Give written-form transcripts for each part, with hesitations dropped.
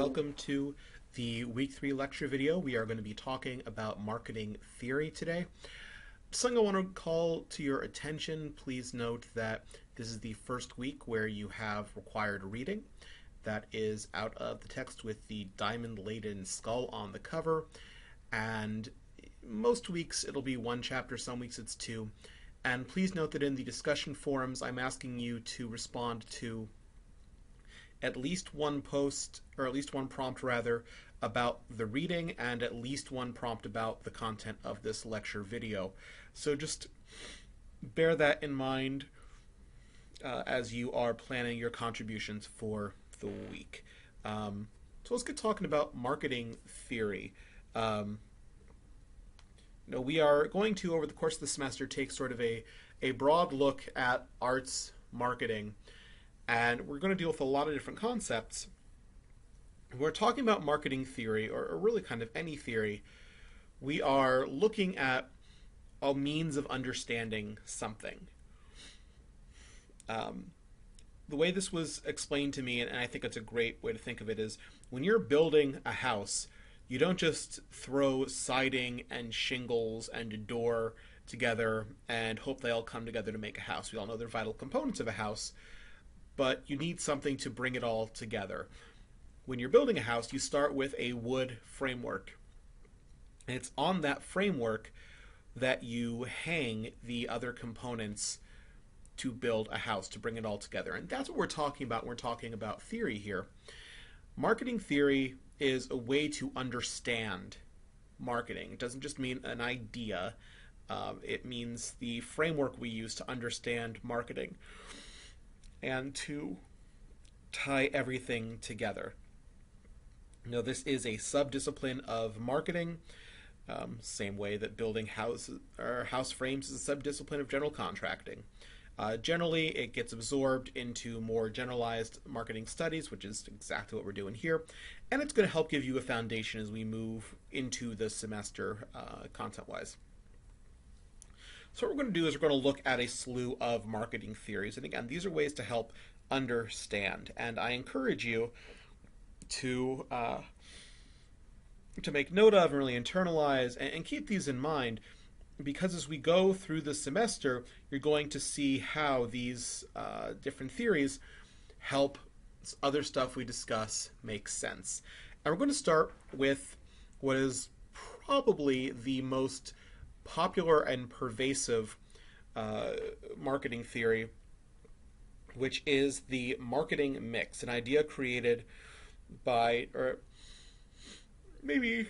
welcome to the week 3 lecture video. We are going to be talking about marketing theory today. Something I want to call to your attention, please note that this is the first week where you have required reading. That is out of the text with the diamond-laden skull on the cover, and most weeks it'll be one chapter, some weeks it's two. And please note that in the discussion forums, I'm asking you to respond to at least one post, or at least one prompt rather, about the reading, and at least one prompt about the content of this lecture video. So just bear that in mind as you are planning your contributions for the week. So let's get talking about marketing theory. We are going to, over the course of the semester, take sort of a broad look at arts marketing, and we're going to deal with a lot of different concepts. We're talking about marketing theory, or really kind of any theory. We are looking at a means of understanding something. The way this was explained to me, and I think it's a great way to think of it, is when you're building a house, you don't just throw siding and shingles and a door together and hope they all come together to make a house. We all know they're vital components of a house, but you need something to bring it all together. When you're building a house, you start with a wood framework. And it's on that framework that you hang the other components to build a house, to bring it all together. And that's what we're talking about when we're talking about theory here. Marketing theory is a way to understand marketing. It doesn't just mean an idea. It means the framework we use to understand marketing and to tie everything together. This is a subdiscipline of marketing, same way that building house frames is a subdiscipline of general contracting. Generally, it gets absorbed into more generalized marketing studies, which is exactly what we're doing here, and it's going to help give you a foundation as we move into the semester content-wise. So what we're going to do is we're going to look at a slew of marketing theories, and again, these are ways to help understand, and I encourage you to make note of and really internalize and keep these in mind, because as we go through the semester, you're going to see how these different theories help other stuff we discuss make sense. And we're going to start with what is probably the most popular and pervasive marketing theory, which is the marketing mix, an idea created by, or maybe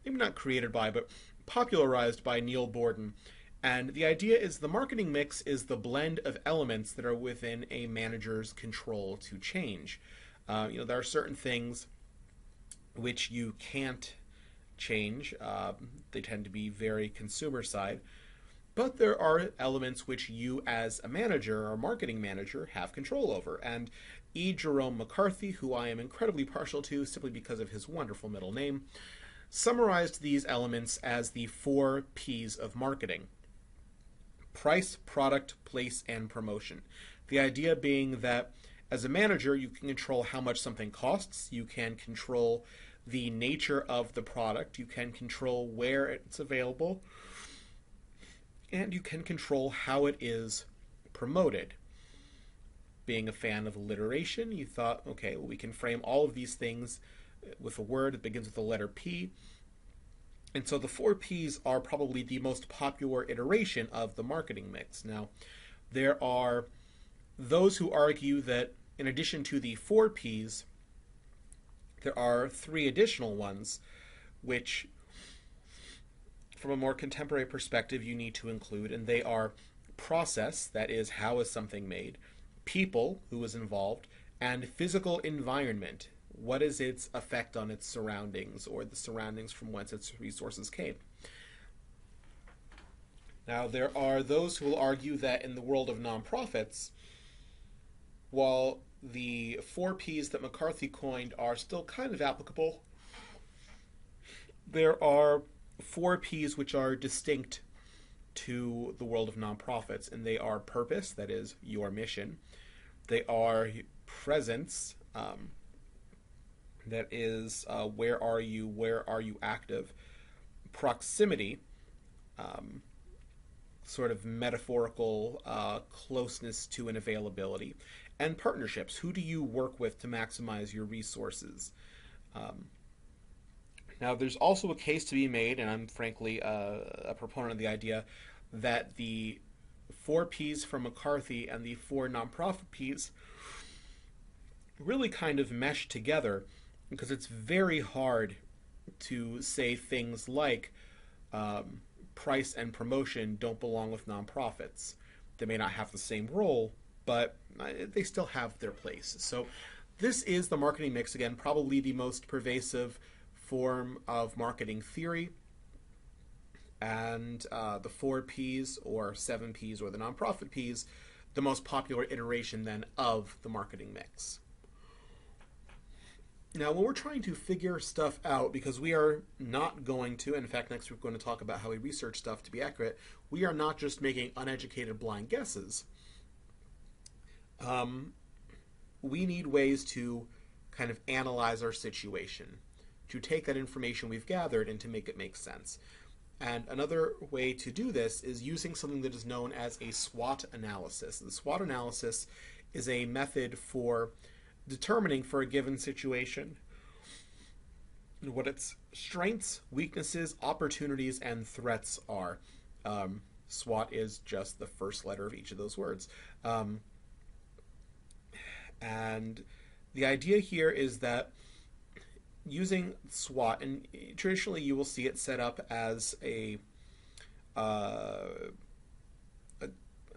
not created by, but popularized by Neil Borden. And the idea is the marketing mix is the blend of elements that are within a manager's control to change. There are certain things which you can't change. They tend to be very consumer side. But there are elements which you as a manager or marketing manager have control over. And E. Jerome McCarthy, who I am incredibly partial to simply because of his wonderful middle name, summarized these elements as the 4 P's of marketing: price, product, place, and promotion. The idea being that as a manager, you can control how much something costs, you can control the nature of the product, you can control where it's available, and you can control how it is promoted. Being a fan of alliteration, you thought, okay, well, we can frame all of these things with a word that begins with the letter P. And so the 4 Ps are probably the most popular iteration of the marketing mix. Now, there are those who argue that in addition to the 4 Ps, there are 3 additional ones, which from a more contemporary perspective you need to include, and they are process, that is, how is something made, people, who is involved, and physical environment, what is its effect on its surroundings, or the surroundings from whence its resources came. Now, there are those who will argue that in the world of nonprofits, while the 4 Ps that McCarthy coined are still kind of applicable, there are 4 Ps which are distinct to the world of nonprofits, and they are purpose, that is, your mission, They are presence, that is, where are you active? Proximity, um, sort of metaphorical closeness to an availability, and partnerships. Who do you work with to maximize your resources? Um, Now, there's also a case to be made, and I'm frankly a proponent of the idea that the four P's from McCarthy and the four nonprofit P's really kind of mesh together because it's very hard to say things like um, price and promotion don't belong with nonprofits. They may not have the same role, but they still have their place. So, this is the marketing mix again, probably the most pervasive form of marketing theory, and the four P's or seven P's or the nonprofit P's, the most popular iteration then of the marketing mix. Now, when we're trying to figure stuff out, because we are not going to, in fact, next week we're going to talk about how we research stuff to be accurate, we are not just making uneducated blind guesses. Um, we need ways to kind of analyze our situation, to take that information we've gathered and to make it make sense. And another way to do this is using something that is known as a SWOT analysis. The SWOT analysis is a method for determining for a given situation what its strengths, weaknesses, opportunities, and threats are. SWOT is just the first letter of each of those words. And the idea here is that using SWOT, and traditionally you will see it set up as I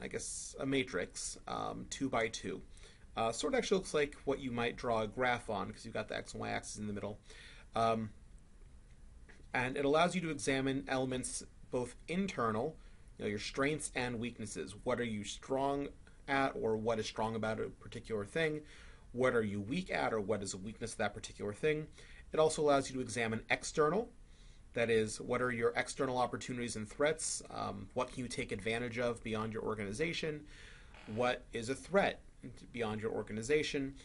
guess, a matrix, 2 by 2. Sort of actually looks like what you might draw a graph on because you've got the x and y axis in the middle. Um, and it allows you to examine elements both internal, your strengths and weaknesses. What are you strong at, or what is strong about a particular thing? What are you weak at, or what is a weakness of that particular thing? It also allows you to examine external. That is, what are your external opportunities and threats? What can you take advantage of beyond your organization? What is a threat beyond your organization?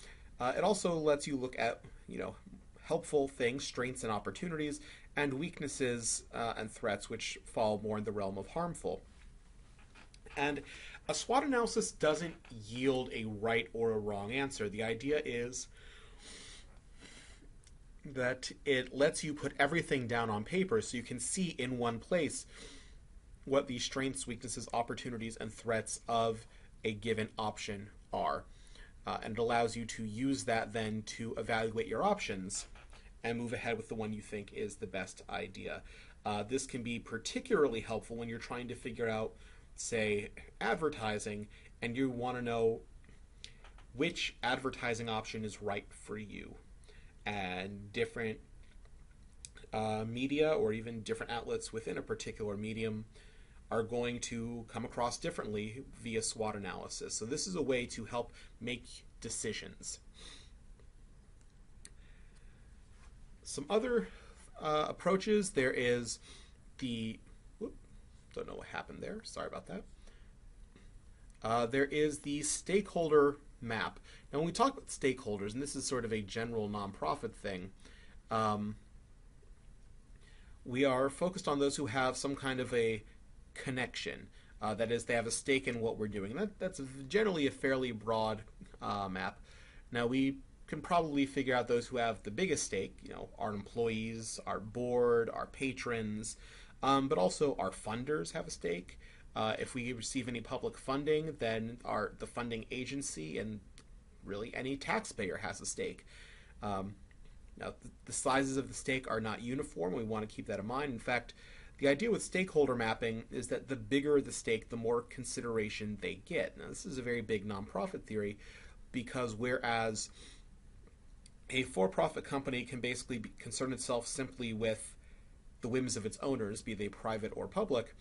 It also lets you look at, helpful things, strengths and opportunities, and weaknesses and threats, which fall more in the realm of harmful. And a SWOT analysis doesn't yield a right or a wrong answer. The idea is that it lets you put everything down on paper so you can see in one place what the strengths, weaknesses, opportunities, and threats of a given option are. And it allows you to use that then to evaluate your options and move ahead with the one you think is the best idea. This can be particularly helpful when you're trying to figure out, say, advertising, and you want to know which advertising option is right for you. And different media or even different outlets within a particular medium are going to come across differently via SWOT analysis. So this is a way to help make decisions. Some other approaches. There is the, don't know what happened there. Sorry about that. There is the stakeholder map. Now, when we talk about stakeholders, and this is sort of a general nonprofit thing, we are focused on those who have some kind of a connection. That is, they have a stake in what we're doing. And that's generally a fairly broad map. Now, we can probably figure out those who have the biggest stake, our employees, our board, our patrons, but also our funders have a stake. If we receive any public funding, then the funding agency and really any taxpayer has a stake. Now, the sizes of the stake are not uniform. We want to keep that in mind. In fact, the idea with stakeholder mapping is that the bigger the stake, the more consideration they get. Now, this is a very big nonprofit theory because whereas a for-profit company can basically concern itself simply with the whims of its owners, be they private or public,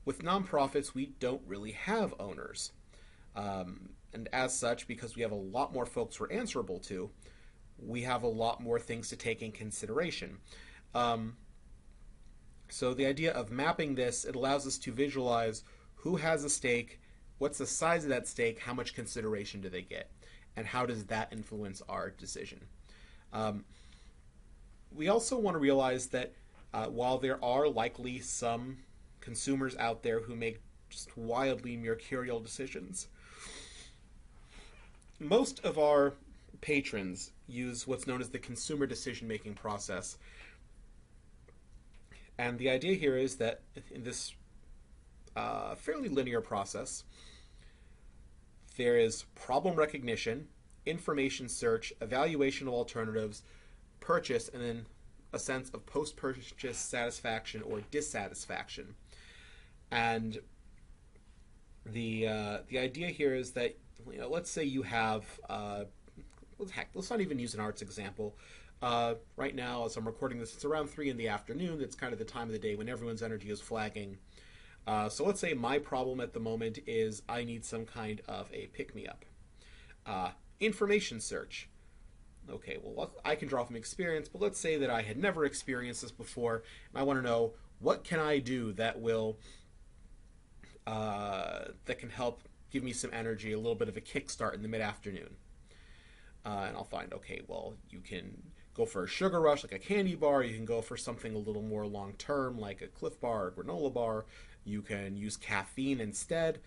with nonprofits, we don't really have owners. And as such, because we have a lot more folks we're answerable to, we have a lot more things to take in consideration. So the idea of mapping this, it allows us to visualize who has a stake What's the size of that stake? How much consideration do they get? And how does that influence our decision? Um, we also want to realize that while there are likely some consumers out there who make just wildly mercurial decisions, most of our patrons use what's known as the consumer decision making process. And the idea here is that in this fairly linear process, there is problem recognition, information search, evaluation of alternatives, purchase, and then a sense of post-purchase satisfaction or dissatisfaction. And the idea here is that, let's say you have let's not even use an arts example. Right now, as I'm recording this, it's around 3 in the afternoon. It's kind of the time of the day when everyone's energy is flagging. So let's say my problem at the moment is I need some kind of a pick-me-up. Information search. Okay, well, I can draw from experience, but let's say that I had never experienced this before, and I want to know what can I do that will that can help give me some energy, a little bit of a kickstart in the mid-afternoon. And I'll find, okay, well, you can go for a sugar rush like a candy bar. You can go for something a little more long-term like a Cliff Bar or granola bar. You can use caffeine instead.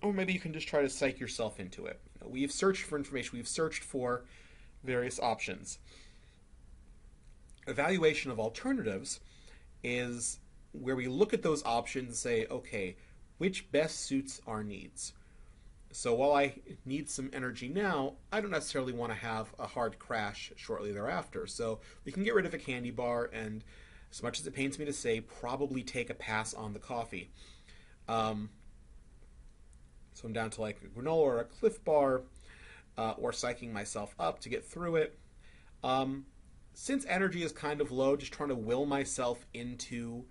Or maybe you can just try to psych yourself into it. We've searched for information. We've searched for various options. Evaluation of alternatives is where we look at those options and say, okay, which best suits our needs? So while I need some energy now, I don't necessarily want to have a hard crash shortly thereafter. So we can get rid of a candy bar and, as much as it pains me to say, probably take a pass on the coffee. So I'm down to like a granola or a Cliff Bar, or psyching myself up to get through it. Since energy is kind of low, just trying to will myself into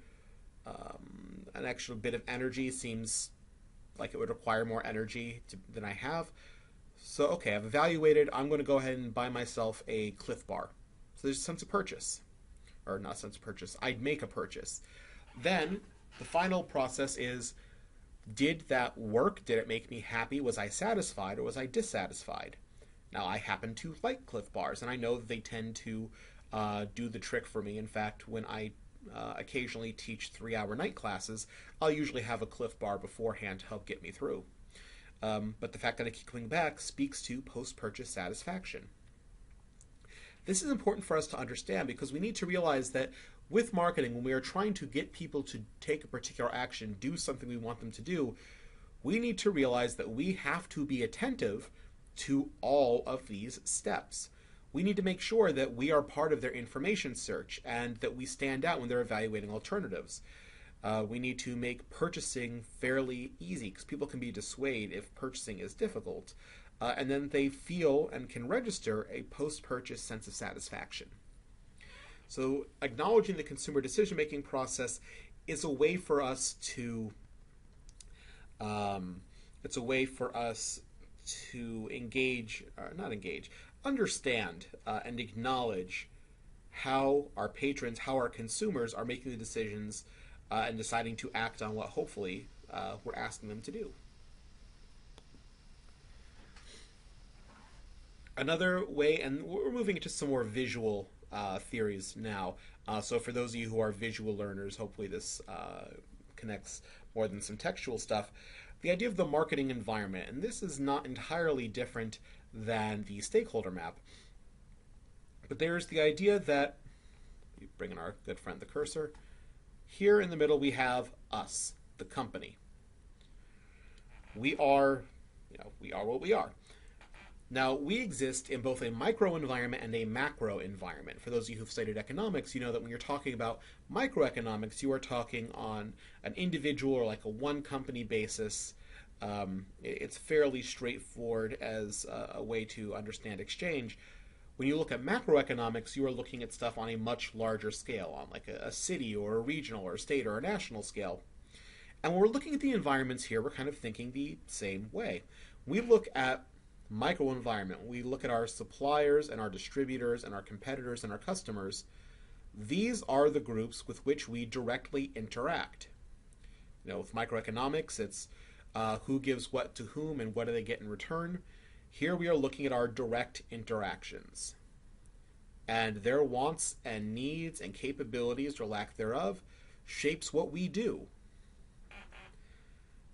an extra bit of energy seems like it would require more energy than I have. So, okay, I've evaluated. I'm going to go ahead and buy myself a Cliff Bar. So there's a sense of purchase. Or not a sense of purchase. I'd make a purchase. Then the final process is, did that work? Did it make me happy? Was I satisfied or was I dissatisfied? Now, I happen to like Cliff Bars, and I know that they tend to do the trick for me. In fact, when I occasionally teach 3-hour night classes, I'll usually have a Cliff Bar beforehand to help get me through. But the fact that I keep coming back speaks to post-purchase satisfaction. This is important for us to understand because we need to realize that with marketing, when we are trying to get people to take a particular action, do something we want them to do, we need to realize that we have to be attentive to all of these steps. We need to make sure that we are part of their information search and that we stand out when they're evaluating alternatives. We need to make purchasing fairly easy because people can be dissuaded if purchasing is difficult. And then they feel and can register a post-purchase sense of satisfaction. So acknowledging the consumer decision-making process is a way for us to understand and acknowledge how our patrons, how our consumers are making the decisions and deciding to act on what hopefully we're asking them to do. Another way, and we're moving into some more visual theories now. So for those of you who are visual learners, hopefully this connects more than some textual stuff. The idea of the marketing environment, and this is not entirely different than the stakeholder map. But there's the idea that, you bring in our good friend the cursor, here in the middle we have us, the company. We are what we are. Now, we exist in both a micro environment and a macro environment. For those of you who've studied economics, you know that when you're talking about microeconomics, you are talking on an individual or like a one company basis. It's fairly straightforward as a way to understand exchange. When you look at macroeconomics, you are looking at stuff on a much larger scale, on like a city or a regional or a state or a national scale. And when we're looking at the environments here, we're kind of thinking the same way. We look at microenvironment. We look at our suppliers and our distributors and our competitors and our customers. These are the groups with which we directly interact. With microeconomics, it's who gives what to whom and what do they get in return. Here we are looking at our direct interactions. And their wants and needs and capabilities, or lack thereof, shapes what we do.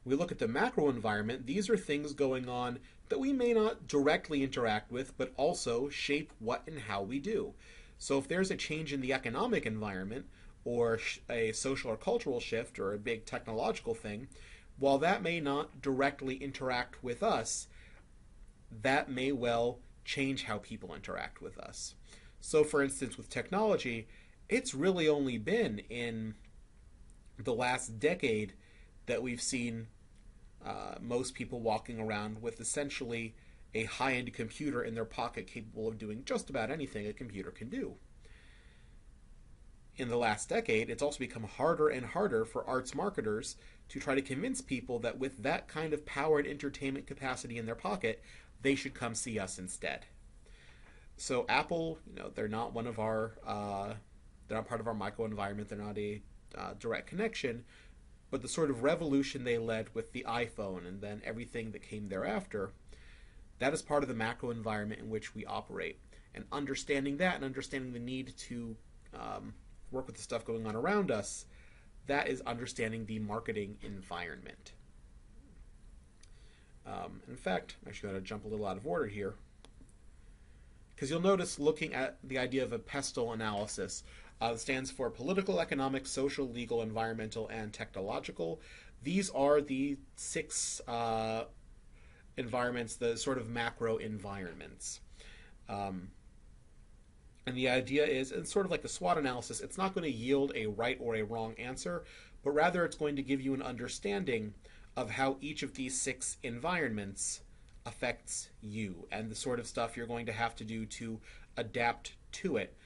We look at the macro environment. These are things going on that we may not directly interact with, but also shape what and how we do. So if there's a change in the economic environment, or a social or cultural shift, or a big technological thing, while that may not directly interact with us, that may well change how people interact with us. So for instance, with technology, it's really only been in the last decade that we've seen most people walking around with essentially a high-end computer in their pocket capable of doing just about anything a computer can do. In the last decade, it's also become harder and harder for arts marketers to try to convince people that with that kind of power and entertainment capacity in their pocket, they should come see us instead. So Apple, they're not one of our, they're not part of our microenvironment. They're not a direct connection, but the sort of revolution they led with the iPhone and then everything that came thereafter, that is part of the macro environment in which we operate. And understanding that and understanding the need to work with the stuff going on around us, that is understanding the marketing environment. In fact, I'm actually going to jump a little out of order here, because you'll notice looking at the idea of a PESTLE analysis, stands for political, economic, social, legal, environmental, and technological. These are the 6 environments, the sort of macro environments. And the idea is, it's sort of like the SWOT analysis, it's not going to yield a right or a wrong answer, but rather it's going to give you an understanding of how each of these 6 environments affects you and the sort of stuff you're going to have to do to adapt to it.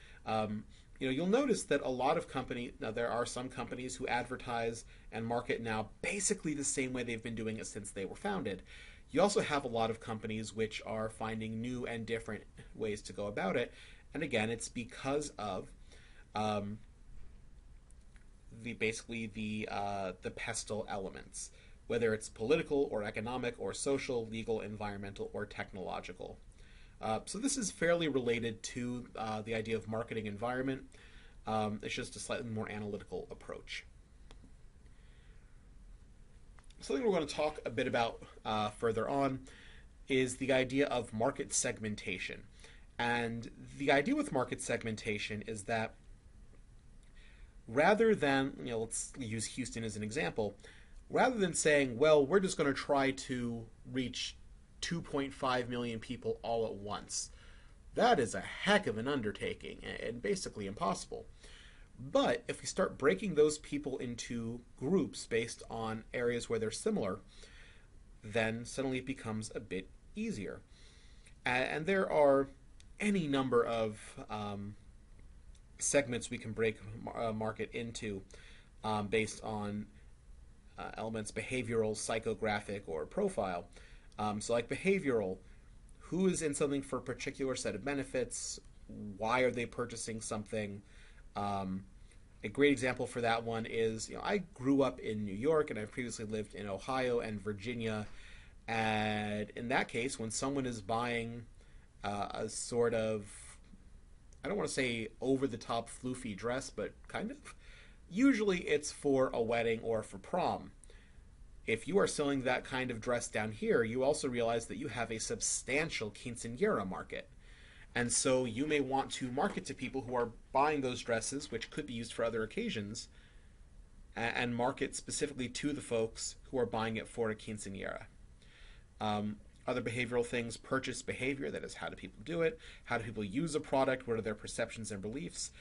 You'll notice that a lot of companies, now there are some companies who advertise and market now basically the same way they've been doing it since they were founded. You also have a lot of companies which are finding new and different ways to go about it. And again, it's because of the PESTLE elements, whether it's political or economic or social, legal, environmental, or technological. So this is fairly related to the idea of marketing environment. It's just a slightly more analytical approach. Something we're going to talk a bit about further on is the idea of market segmentation. And the idea with market segmentation is that rather than, let's use Houston as an example, rather than saying, well, we're just going to try to reach 2.5 million people all at once, that is a heck of an undertaking and basically impossible. But if we start breaking those people into groups based on areas where they're similar, then suddenly it becomes a bit easier. And there are any number of segments we can break market into based on elements behavioral, psychographic, or profile. So like behavioral, who is in something for a particular set of benefits? Why are they purchasing something? A great example for that one is, I grew up in New York and I've previously lived in Ohio and Virginia. And in that case, when someone is buying a sort of, I don't want to say over-the-top floofy dress, but kind of, usually it's for a wedding or for prom. If you are selling that kind of dress down here, you also realize that you have a substantial quinceañera market. And so you may want to market to people who are buying those dresses, which could be used for other occasions, and market specifically to the folks who are buying it for a quinceañera. Other behavioral things, purchase behavior, that is, how do people do it? How do people use a product? What are their perceptions and beliefs?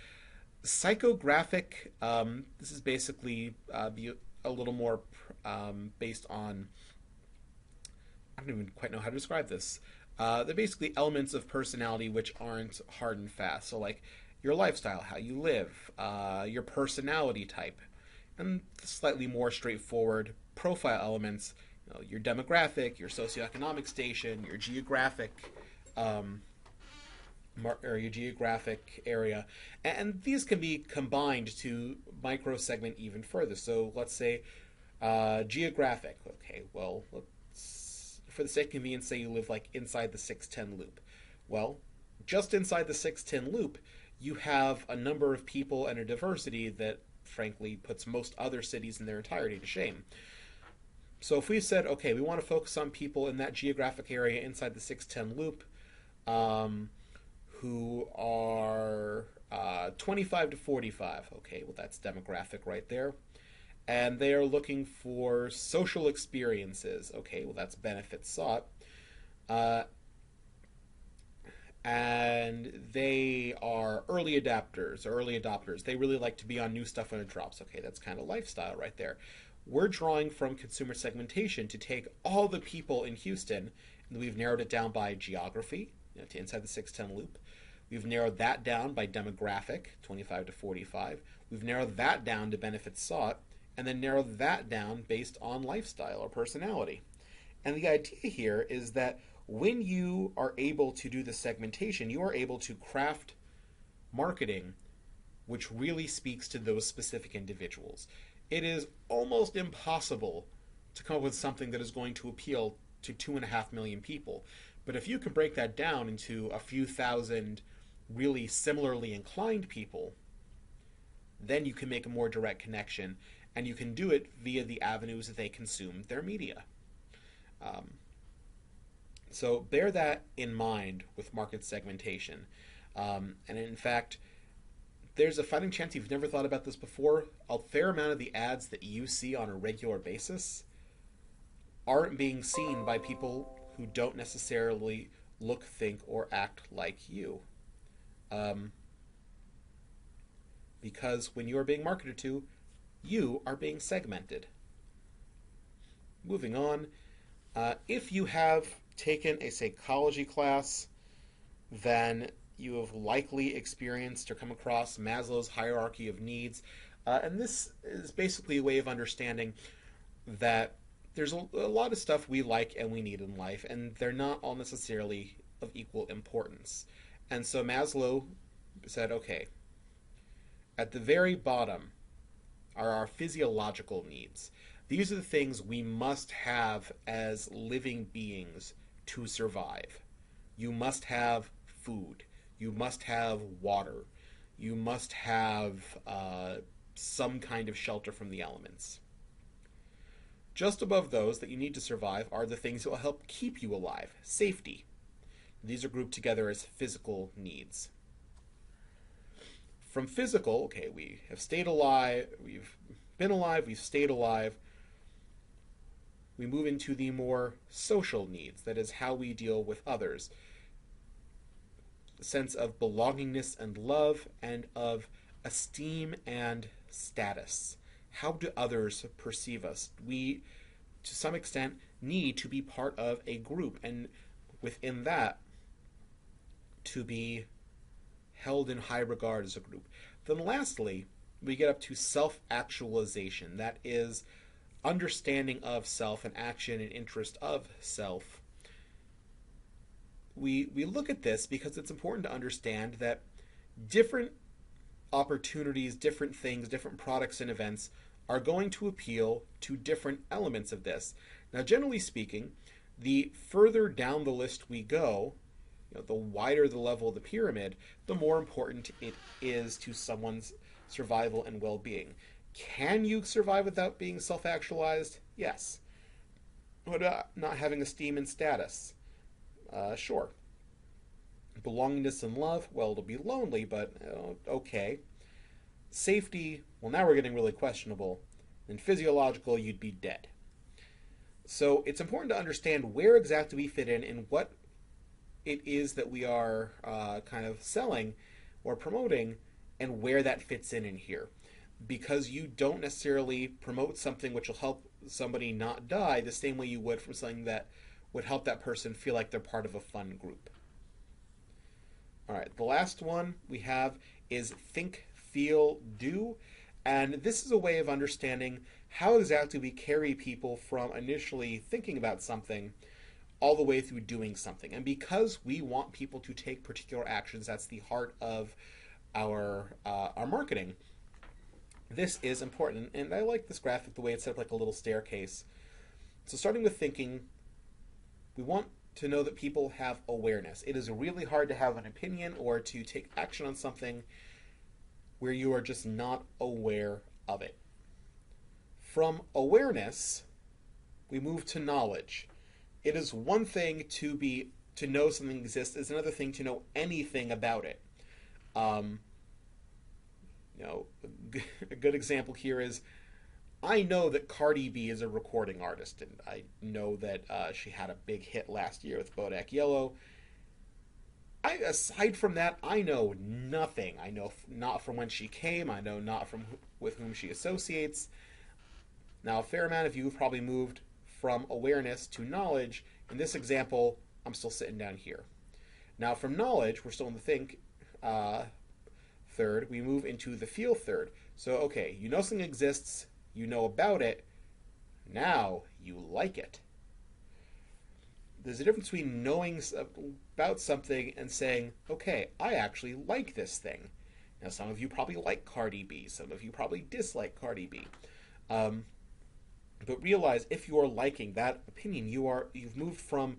Psychographic, this is basically a little more based on, I don't even quite know how to describe this. They're basically elements of personality which aren't hard and fast. So like your lifestyle, how you live, your personality type, and slightly more straightforward profile elements, your demographic, your socioeconomic station, your geographic or your geographic area, and these can be combined to micro segment even further. So let's say Geographic. Okay, well, let's, for the sake of convenience, say you live like inside the 610 loop. Well, just inside the 610 loop, you have a number of people and a diversity that frankly puts most other cities in their entirety to shame. So if we said, okay, we want to focus on people in that geographic area inside the 610 loop, um, who are 25 to 45. Okay, well, that's demographic right there. And they are looking for social experiences. Okay, well, that's benefits sought. Uh, and they are early adapters or early adopters. They really like to be on new stuff when it drops. Okay, that's kind of lifestyle right there. We're drawing from consumer segmentation to take all the people in Houston, and we've narrowed it down by geography, to inside the 610 loop. We've narrowed that down by demographic, 25 to 45. We've narrowed that down to benefits sought, and then narrowed that down based on lifestyle or personality. And the idea here is that when you are able to do the segmentation, you are able to craft marketing which really speaks to those specific individuals. It is almost impossible to come up with something that is going to appeal to 2.5 million people. But if you can break that down into a few thousand really similarly inclined people, then you can make a more direct connection, and you can do it via the avenues that they consume their media. Um, so bear that in mind with market segmentation. And in fact, there's a fighting chance you've never thought about this before. A fair amount of the ads that you see on a regular basis aren't being seen by people who don't necessarily look, think, or act like you. Because when you are being marketed to, you are being segmented. Moving on, if you have taken a psychology class, then you have likely experienced or come across Maslow's hierarchy of needs. And this is basically a way of understanding that there's a lot of stuff we like and we need in life, and they're not all necessarily of equal importance. And so Maslow said, okay, at the very bottom are our physiological needs. These are the things we must have as living beings to survive. You must have food. You must have water. You must have some kind of shelter from the elements. Just above those that you need to survive are the things that will help keep you alive. Safety. These are grouped together as physical needs. From physical, okay, we have stayed alive, we've been alive, we've stayed alive. We move into the more social needs, that is, how we deal with others. A sense of belongingness and love, and of esteem and status. How do others perceive us? We, to some extent, need to be part of a group, and within that, to be held in high regard as a group. Then lastly, we get up to self-actualization. That is understanding of self and action and interest of self. We look at this because it's important to understand that different opportunities, different things, different products and events are going to appeal to different elements of this. Now, generally speaking, the further down the list we go, the wider the level of the pyramid, the more important it is to someone's survival and well-being. Can you survive without being self-actualized? Yes. What about not having esteem and status? Sure. Belongingness and love? Well, it'll be lonely, but okay. Safety? Well, now we're getting really questionable. And physiological, you'd be dead. So it's important to understand where exactly we fit in and what it is that we are kind of selling or promoting, and where that fits in here. Because you don't necessarily promote something which will help somebody not die the same way you would from something that would help that person feel like they're part of a fun group. All right, the last one we have is think, feel, do. And this is a way of understanding how exactly we carry people from initially thinking about something all the way through doing something. And because we want people to take particular actions, that's the heart of our marketing. This is important, and I like this graphic the way it's set up like a little staircase. So starting with thinking, we want to know that people have awareness. It is really hard to have an opinion or to take action on something where you are just not aware of it. From awareness, we move to knowledge. It is one thing to know something exists. It's another thing to know anything about it. Um, a good example here is I know that Cardi B is a recording artist, and I know that she had a big hit last year with Bodak Yellow. Aside from that, I know nothing. I know not from when she came. I know not from with whom she associates. Now, a fair amount of you have probably moved from awareness to knowledge. In this example, I'm still sitting down here. Now, from knowledge, we're still in the think third. We move into the feel third. So, okay, you know something exists. You know about it. Now you like it. There's a difference between knowing about something and saying, okay, I actually like this thing. Now, some of you probably like Cardi B. Some of you probably dislike Cardi B. Um, but realize if you are liking that opinion, you've moved from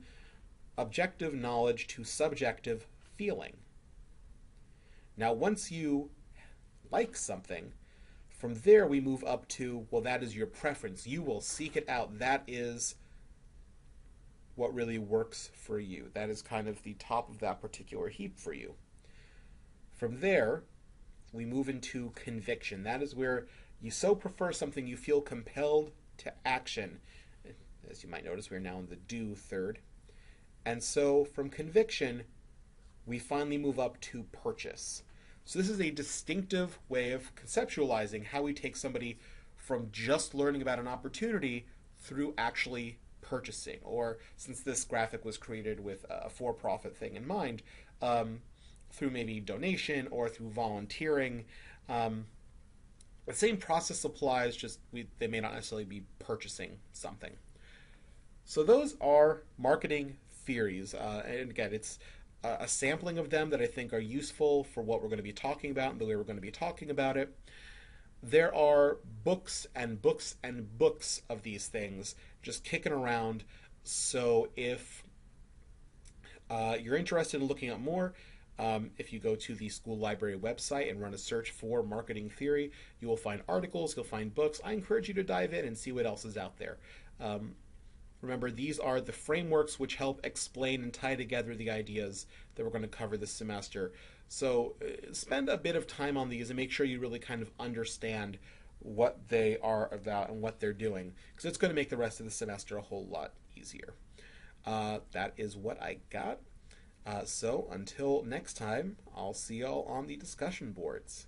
objective knowledge to subjective feeling. Now, once you like something, from there we move up to, well, that is your preference. You will seek it out. That is what really works for you. That is kind of the top of that particular heap for you. From there, we move into conviction. That is where you so prefer something you feel compelled to action. As you might notice, we're now in the do third. And so from conviction, we finally move up to purchase. So this is a distinctive way of conceptualizing how we take somebody from just learning about an opportunity through actually purchasing, or since this graphic was created with a for-profit thing in mind, through maybe donation or through volunteering. The same process applies, just they may not necessarily be purchasing something. So those are marketing theories, and again, it's a sampling of them that I think are useful for what we're going to be talking about and the way we're going to be talking about it. There are books and books and books of these things just kicking around. So if you're interested in looking at more, if you go to the school library website and run a search for marketing theory, you will find articles, you'll find books. I encourage you to dive in and see what else is out there. Remember, these are the frameworks which help explain and tie together the ideas that we're going to cover this semester. So spend a bit of time on these and make sure you really kind of understand what they are about and what they're doing, because it's going to make the rest of the semester a whole lot easier. That is what I got. So until next time, I'll see y'all on the discussion boards.